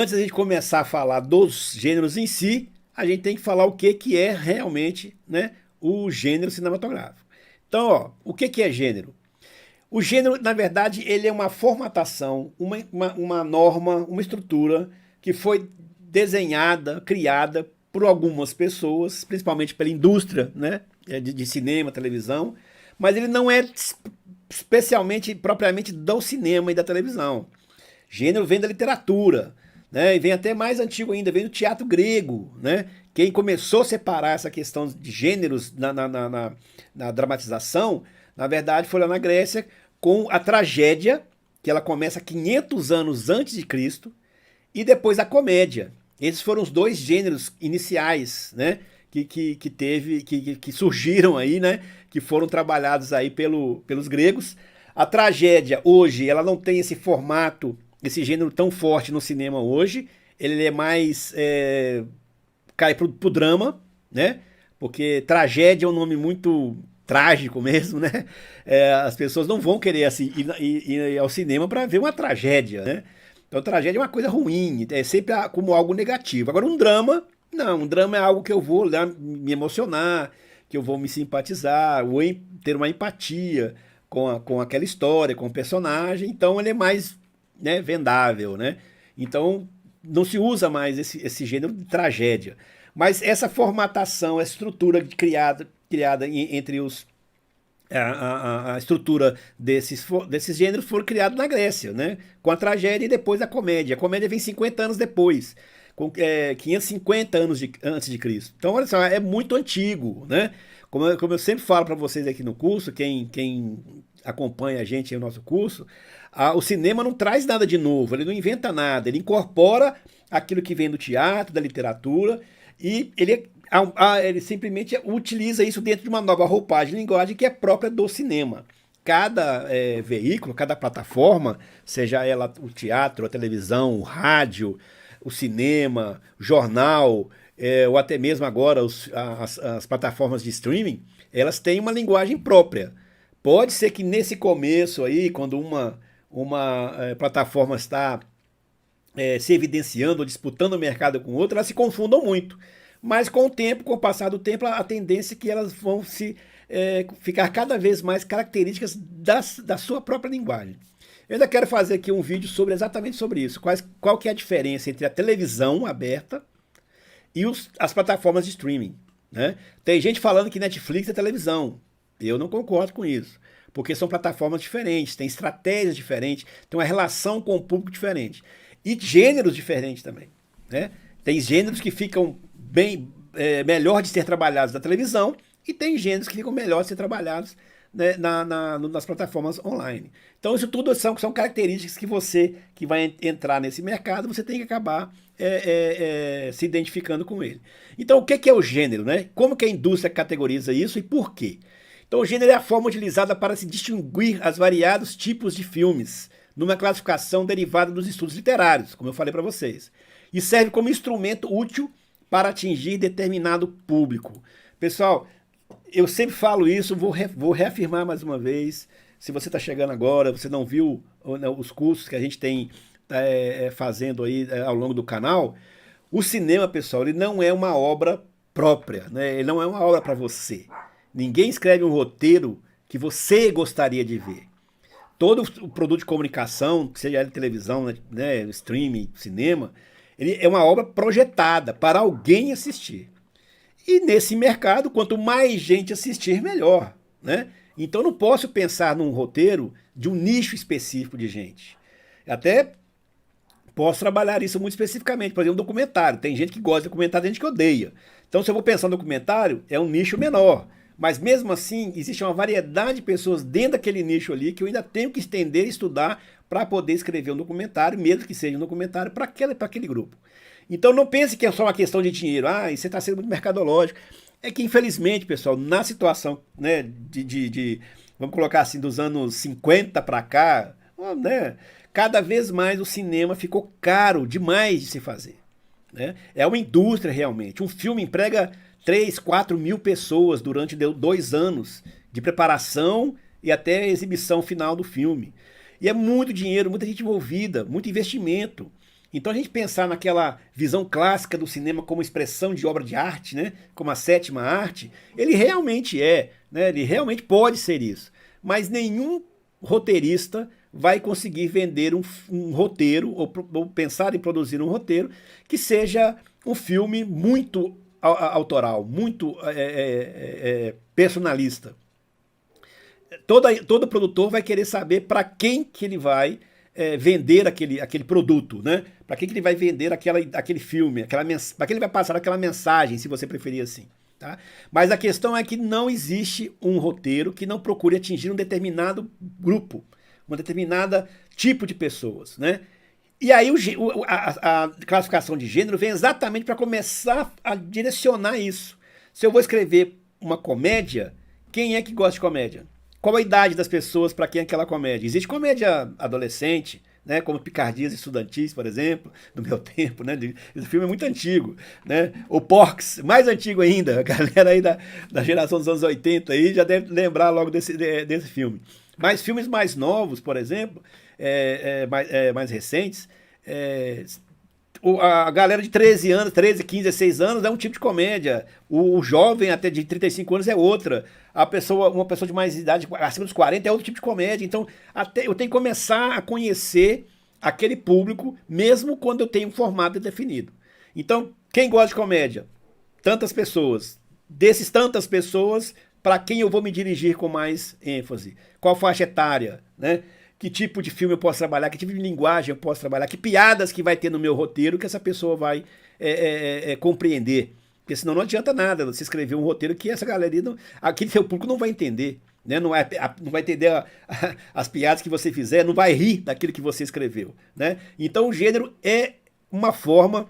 antes da gente começar a falar dos gêneros em si, a gente tem que falar o que, que é realmente, né, o gênero cinematográfico. Então, ó, o que, que é gênero? O gênero, na verdade, ele é uma formatação, uma norma, uma estrutura que foi desenhada, criada por algumas pessoas, principalmente pela indústria, né, de cinema, televisão, mas ele não é especialmente, propriamente do cinema e da televisão. Gênero vem da literatura, né? E vem até mais antigo ainda, vem do teatro grego, né? Quem começou a separar essa questão de gêneros na dramatização, na verdade, foi lá na Grécia com a tragédia, que ela começa 500 anos antes de Cristo, e depois a comédia. Esses foram os dois gêneros iniciais, né? Que surgiram aí, né? Que foram trabalhados aí pelos gregos. A tragédia hoje, ela não tem esse formato, esse gênero tão forte no cinema hoje. Ele é mais cai pro drama, né? Porque tragédia é um nome muito trágico mesmo, né? As pessoas não vão querer assim, ir ao cinema para ver uma tragédia, né? Então, tragédia é uma coisa ruim, é sempre como algo negativo. Agora, um drama, não, um drama é algo que eu vou lá me emocionar, que eu vou me simpatizar, vou ter uma empatia com aquela história, com o personagem. Então, ele é mais, né, vendável, né? Então, não se usa mais esse gênero de tragédia. Mas essa formatação, essa estrutura criada entre os a estrutura desses gêneros foram criados na Grécia, né? Com a tragédia e depois a comédia. A comédia vem 50 anos depois, com 550 anos antes de Cristo. Então, olha só, é muito antigo, né? Como eu sempre falo para vocês aqui no curso, quem acompanha a gente no nosso curso, o cinema não traz nada de novo, ele não inventa nada, ele incorpora aquilo que vem do teatro, da literatura, e ele simplesmente utiliza isso dentro de uma nova roupagem de linguagem que é própria do cinema. Cada veículo, cada plataforma, seja ela o teatro, a televisão, o rádio, o cinema, o jornal, ou até mesmo agora as plataformas de streaming, elas têm uma linguagem própria. Pode ser que nesse começo aí, quando uma plataforma está se evidenciando ou disputando o mercado com outra, elas se confundam muito. Mas com o tempo, com o passar do tempo, a tendência é que elas vão ficar cada vez mais características da sua própria linguagem. Eu ainda quero fazer aqui um vídeo exatamente sobre isso. Qual que é a diferença entre a televisão aberta e as plataformas de streaming, né? Tem gente falando que Netflix é televisão. Eu não concordo com isso. Porque são plataformas diferentes, têm estratégias diferentes, têm uma relação com o público diferente. E gêneros diferentes também, né? Tem gêneros que ficam melhor de ser trabalhados na televisão e tem gêneros que ficam melhor de ser trabalhados, né, nas plataformas online. Então isso tudo são características que você que vai entrar nesse mercado, você tem que acabar se identificando com ele. Então o que é o gênero, né? Como que a indústria categoriza isso e por quê? Então o gênero é a forma utilizada para se distinguir as variados tipos de filmes, numa classificação derivada dos estudos literários, como eu falei para vocês, e serve como instrumento útil para atingir determinado público. Pessoal, eu sempre falo isso, vou reafirmar mais uma vez. Se você está chegando agora, você não viu os cursos que a gente tem fazendo aí ao longo do canal, o cinema, pessoal, ele não é uma obra própria, né? Ele não é uma obra para você. Ninguém escreve um roteiro que você gostaria de ver. Todo o produto de comunicação, seja ele televisão, né, streaming, cinema, ele é uma obra projetada para alguém assistir. E nesse mercado, quanto mais gente assistir, melhor, né? Então não posso pensar num roteiro de um nicho específico de gente. Até posso trabalhar isso muito especificamente, por exemplo, um documentário. Tem gente que gosta de documentário, tem gente que odeia. Então, se eu vou pensar no documentário, é um nicho menor. Mas mesmo assim, existe uma variedade de pessoas dentro daquele nicho ali que eu ainda tenho que estender e estudar para poder escrever um documentário, mesmo que seja um documentário para aquele grupo. Então não pense que é só uma questão de dinheiro. Você está sendo muito mercadológico. É que infelizmente, pessoal, na situação, né, vamos colocar assim, dos anos 50 para cá, né, cada vez mais o cinema ficou caro demais de se fazer, né? É uma indústria realmente. Um filme emprega 3, 4 mil pessoas durante 2 anos de preparação e até a exibição final do filme. E é muito dinheiro, muita gente envolvida, muito investimento. Então a gente pensar naquela visão clássica do cinema como expressão de obra de arte, né? Como a sétima arte, ele realmente é, né? Ele realmente pode ser isso. Mas nenhum roteirista vai conseguir vender um roteiro ou pensar em produzir um roteiro que seja um filme muito autoral, muito personalista. Todo produtor vai querer saber para quem que ele vai vender aquele produto, né? Para quem que ele vai vender aquele filme, para quem ele vai passar aquela mensagem, se você preferir assim. Tá? Mas a questão é que não existe um roteiro que não procure atingir um determinado grupo, um determinado tipo de pessoas, né? E aí a classificação de gênero vem exatamente para começar a direcionar isso. Se eu vou escrever uma comédia, quem é que gosta de comédia? Qual a idade das pessoas para quem é aquela comédia? Existe comédia adolescente, né, como Picardias Estudantis, por exemplo, no meu tempo, né? Esse filme é muito antigo, né? O Porcs, mais antigo ainda, a galera aí da geração dos anos 80 aí já deve lembrar logo desse filme. Mas filmes mais novos, por exemplo, mais recentes, a galera de 13 anos, 13, 15, 16 anos é um tipo de comédia. O jovem até de 35 anos é outra. Uma pessoa de mais idade, acima dos 40, é outro tipo de comédia. Então, até eu tenho que começar a conhecer aquele público, mesmo quando eu tenho um formato definido. Então, quem gosta de comédia? Tantas pessoas. Desses tantas pessoas, para quem eu vou me dirigir com mais ênfase? Qual faixa etária, né? Que tipo de filme eu posso trabalhar, que tipo de linguagem eu posso trabalhar, que piadas que vai ter no meu roteiro que essa pessoa vai compreender. Porque senão não adianta nada você escrever um roteiro que essa galeria, aquele seu público não vai entender. Né? Não vai entender as piadas que você fizer, não vai rir daquilo que você escreveu. Né? Então o gênero é uma forma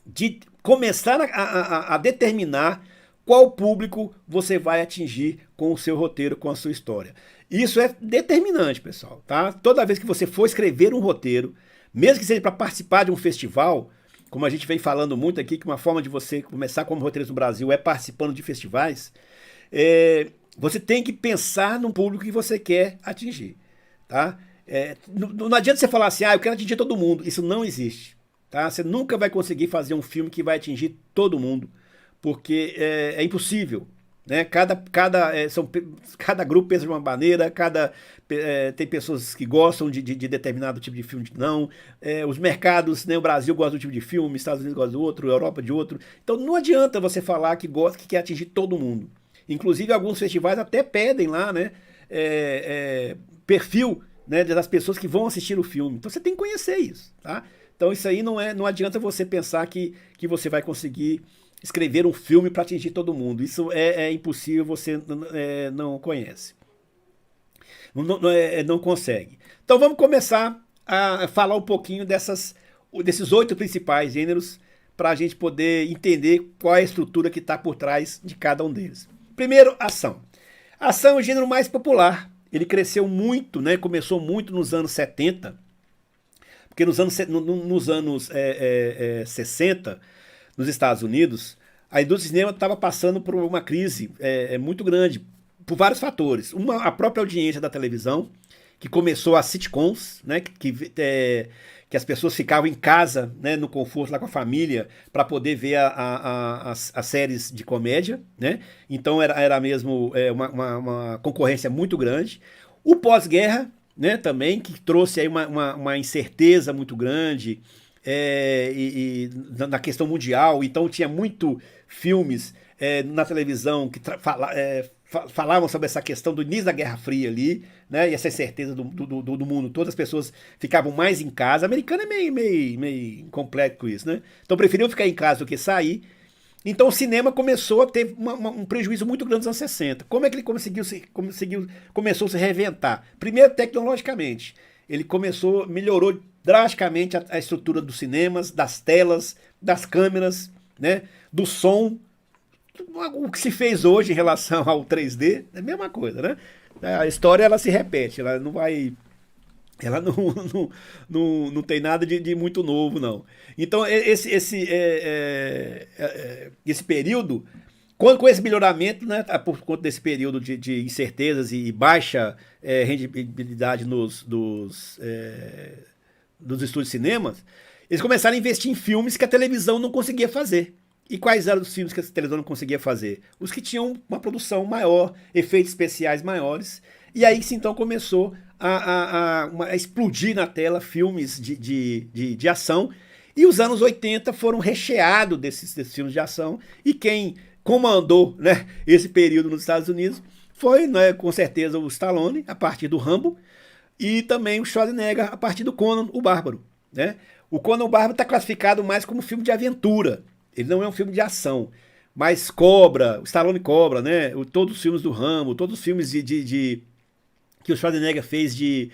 de começar a determinar qual público você vai atingir com o seu roteiro, com a sua história. Isso é determinante, pessoal, tá? Toda vez que você for escrever um roteiro, mesmo que seja para participar de um festival, como a gente vem falando muito aqui, que uma forma de você começar como roteirista no Brasil é participando de festivais, você tem que pensar no público que você quer atingir, tá? Não adianta você falar assim, eu quero atingir todo mundo. Isso não existe, tá? Você nunca vai conseguir fazer um filme que vai atingir todo mundo, porque é impossível. Né? Cada grupo pensa de uma maneira, tem pessoas que gostam de determinado tipo de filme, não. Os mercados, né? O Brasil gosta de um tipo de filme, Estados Unidos gosta do outro, Europa de outro. Então não adianta você falar que gosta, que quer atingir todo mundo. Inclusive alguns festivais até pedem lá, né? Perfil, né, das pessoas que vão assistir o filme. Então você tem que conhecer isso, tá? Então isso aí não adianta você pensar que você vai conseguir escrever um filme para atingir todo mundo. Isso é impossível, você não conhece. Não consegue. Então vamos começar a falar um pouquinho desses 8 principais gêneros para a gente poder entender qual é a estrutura que está por trás de cada um deles. Primeiro, ação. A ação é o gênero mais popular. Ele cresceu muito, né? Começou muito nos anos 70, porque nos anos 60, nos Estados Unidos, a indústria do cinema estava passando por uma crise muito grande, por vários fatores. A própria audiência da televisão, que começou as sitcoms, né, que as pessoas ficavam em casa, né, no conforto lá com a família, para poder ver as séries de comédia. Né? Então era mesmo uma concorrência muito grande. O pós-guerra, né, também, que trouxe aí uma incerteza muito grande, na questão mundial. Então tinha muito filmes na televisão que falavam sobre essa questão do início da Guerra Fria ali, né? E essa incerteza do mundo todo, as pessoas ficavam mais em casa. O americano é meio complexo com isso, né? Então preferiam ficar em casa do que sair. Então o cinema começou a ter um prejuízo muito grande nos anos 60. Como é que ele começou a se reinventar? Primeiro, tecnologicamente. Ele melhorou drasticamente a estrutura dos cinemas, das telas, das câmeras, né? Do som. O que se fez hoje em relação ao 3D é a mesma coisa, né? A história ela se repete, ela não vai. Ela não tem nada de muito novo, não. Então, esse período, com esse melhoramento, né, por conta desse período de incertezas e baixa rendibilidade dos estúdios de cinemas, Eles começaram a investir em filmes que a televisão não conseguia fazer. E quais eram os filmes que a televisão não conseguia fazer? Os que tinham uma produção maior, efeitos especiais maiores. E aí então começou a explodir na tela filmes de ação. E os anos 80 foram recheados desses filmes de ação. E quem comandou, né, esse período nos Estados Unidos foi, né, com certeza, o Stallone, a partir do Rambo, e também o Schwarzenegger, a partir do Conan o Bárbaro. Né? O Conan o Bárbaro está classificado mais como filme de aventura. Ele não é um filme de ação. Mas Cobra, o Stallone Cobra, né? Todos os filmes do Rambo, todos os filmes que o Schwarzenegger fez de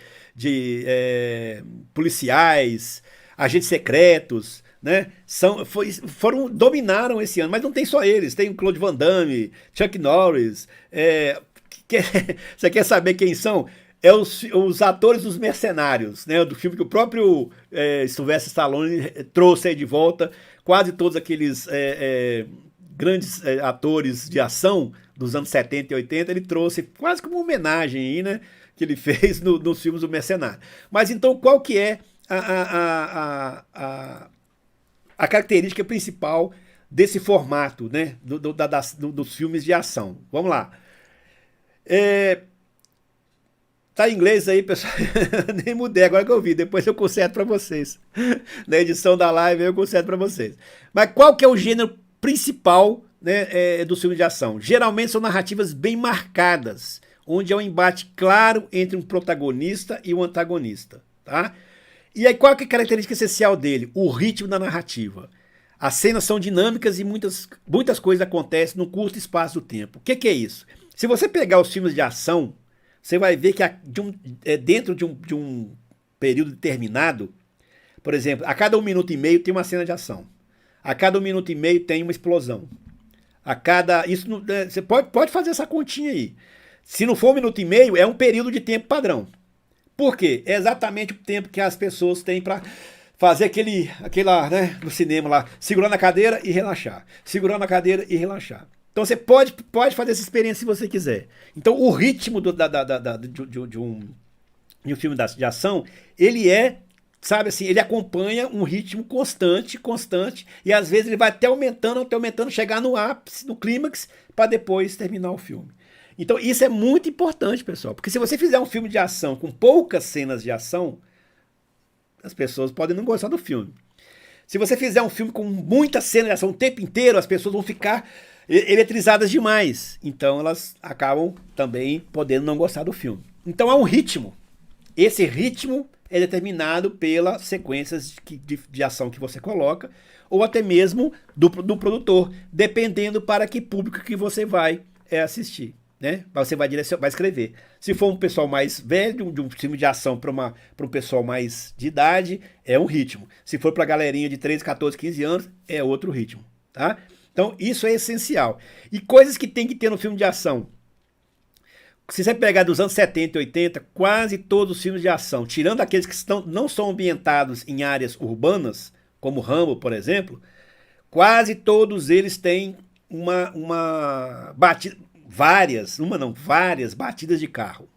policiais, agentes secretos, né? Dominaram esse ano, mas não tem só eles. Tem o Claude Van Damme, Chuck Norris. Você quer saber quem são? Os atores dos Mercenários, né? Do filme que o próprio Sylvester Stallone trouxe aí de volta. Quase todos aqueles grandes atores de ação dos anos 70 e 80, ele trouxe quase como uma homenagem aí, né? Que ele fez nos filmes do Mercenário. Mas então, qual que é a característica principal desse formato, né? Dos filmes de ação? Vamos lá. Tá em inglês aí, pessoal. Nem mudei agora que eu vi. Depois eu conserto para vocês. Na edição da live eu conserto para vocês. Mas qual que é o gênero principal, né, do filme de ação? Geralmente são narrativas bem marcadas, onde há um embate claro entre um protagonista e um antagonista. Tá? E aí qual que é a característica essencial dele? O ritmo da narrativa. As cenas são dinâmicas e muitas coisas acontecem num curto espaço do tempo. O que é isso? Se você pegar os filmes de ação, você vai ver que dentro de um período determinado, por exemplo, a cada 1 minuto e meio tem uma cena de ação. A cada 1 minuto e meio tem uma explosão. Você pode fazer essa continha aí. Se não for 1 minuto e meio, é um período de tempo padrão. Por quê? É exatamente o tempo que as pessoas têm para fazer aquela, né, no cinema lá, segurar na cadeira e relaxar. Segurar na cadeira e relaxar. Então você pode fazer essa experiência se você quiser. Então o ritmo de um filme de ação, ele sabe assim, ele acompanha um ritmo constante, e às vezes ele vai até aumentando, chegar no ápice, no clímax, para depois terminar o filme. Então isso é muito importante, pessoal, porque se você fizer um filme de ação com poucas cenas de ação, as pessoas podem não gostar do filme. Se você fizer um filme com muita cena de ação o tempo inteiro, as pessoas vão ficar eletrizadas demais. Então elas acabam também podendo não gostar do filme. Então há um ritmo. Esse ritmo é determinado pelas sequências de ação que você coloca, ou até mesmo do produtor, dependendo para que público que você vai assistir. Né? Você vai escrever. Se for um pessoal mais velho, de um filme de ação para um pessoal mais de idade, é um ritmo. Se for para a galerinha de 13, 14, 15 anos, é outro ritmo. Tá? Então, isso é essencial. E coisas que tem que ter no filme de ação. Se você pegar dos anos 70 e 80, quase todos os filmes de ação, tirando aqueles que não são ambientados em áreas urbanas, como Rambo, por exemplo, quase todos eles têm uma batida, várias batidas de carro.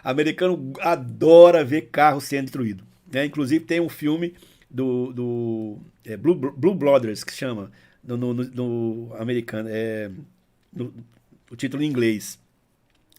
Americano adora ver carro sendo destruído. Né? Inclusive tem um filme do Blue Brothers, que se chama, no americano, o título em inglês.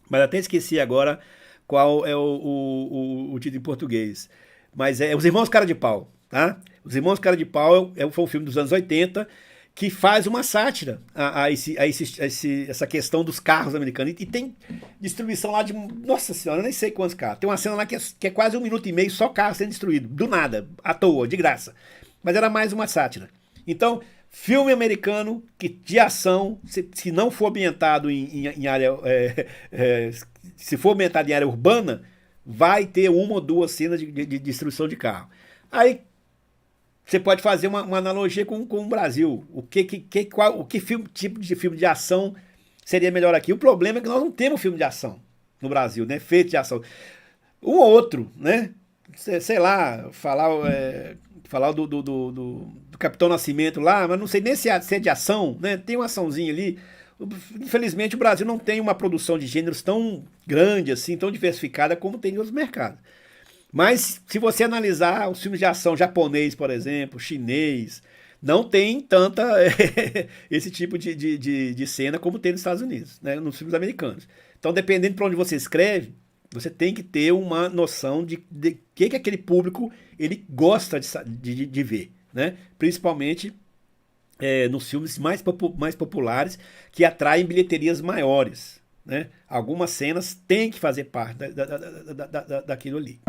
Mas até esqueci agora qual é o título em português. Mas é Os Irmãos Cara de Pau. Tá? Os Irmãos Cara de Pau foi um filme dos anos 80 que faz uma sátira a essa questão dos carros americanos. E tem destruição lá de... Nossa senhora, eu nem sei quantos carros. Tem uma cena lá que é quase 1 minuto e meio só carro sendo destruído. Do nada, à toa, de graça. Mas era mais uma sátira. Então, filme americano de ação, se não for ambientado em área... se for ambientado em área urbana, vai ter uma ou duas cenas de destruição de carro. Aí você pode fazer uma analogia com o Brasil. Tipo de filme de ação seria melhor aqui? O problema é que nós não temos filme de ação no Brasil, né? Feito de ação. Um ou outro, né? Sei lá, falar do Capitão Nascimento lá, mas não sei nem se é de ação, né? Tem uma açãozinha ali. Infelizmente o Brasil não tem uma produção de gêneros tão grande assim, tão diversificada como tem em outros mercados. Mas se você analisar os filmes de ação japonês, por exemplo, chinês, não tem tanta esse tipo de cena como tem nos Estados Unidos, né, nos filmes americanos. Então, dependendo para onde você escreve, você tem que ter uma noção de que aquele público ele gosta de ver, né? Principalmente nos filmes mais populares que atraem bilheterias maiores, né? Algumas cenas têm que fazer parte daquilo ali.